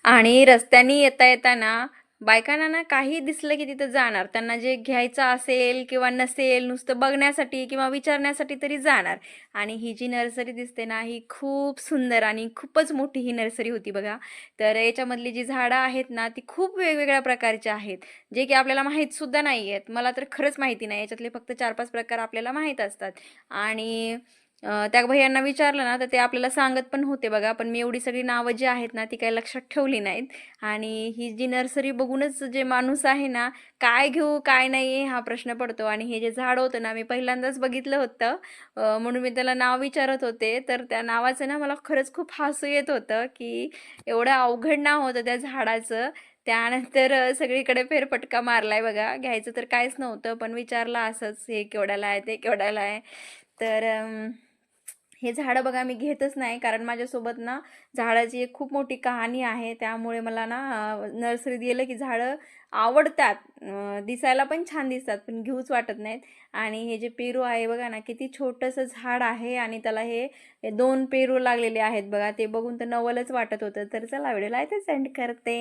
आणि रस्त्यानी येता येताना बायकांना ना काही दिसलं की तिथं जाणार. त्यांना जे घ्यायचं असेल किंवा नसेल, नुसतं बघण्यासाठी किंवा विचारण्यासाठी तरी जाणार. आणि ही जी नर्सरी दिसते ना, ही खूप सुंदर आणि खूपच मोठी ही नर्सरी होती बघा. तर याच्यामधली जी झाडं आहेत ना, ती खूप वेगवेगळ्या प्रकारची आहेत, जे की आपल्याला माहीतसुद्धा नाही आहेत. मला तर खरंच माहिती नाही. याच्यातले फक्त 4-5 प्रकार आपल्याला माहीत असतात. आणि त्या भैय्यांना विचारलं ना, तर ते आपल्याला सांगत पण होते बघा. पण मी एवढी सगळी नावं जी आहेत ना, ती काही लक्षात ठेवली नाहीत. आणि ही जी नर्सरी बघूनच जे माणूस आहे ना, काय घेऊ, काय नाही हा प्रश्न पडतो. आणि हे जे झाड होतं ना, मी पहिल्यांदाच बघितलं होतं. म्हणून मी त्याला नाव विचारत होते. तर त्या नावाचं ना मला खरंच खूप हसू येत होतं, की एवढं अवघड नाव होतं त्या झाडाचं. त्यानंतर सगळीकडे फेरफटका मारलाय बघा. घ्यायचं तर काहीच नव्हतं, पण विचारलं असंच, हे केवढ्याला आहे, ते केवढ्याला आहे. तर हे झाडं बघा मी घेतच नाही, कारण माझ्यासोबत ना झाडाची एक खूप मोठी कहाणी आहे. त्यामुळे मला ना नर्सरीत गेलं की झाडं आवडतात. दिसायला पण छान दिसतात, पण घेऊच वाटत नाहीत. आणि हे जे पेरू आहे बघा ना, किती छोटंसं झाड आहे आणि त्याला हे 2 पेरू लागलेले आहेत बघा. ते बघून तर नवलच वाटत होतं. तर चला व्हिडिओला इथेच एंड करते.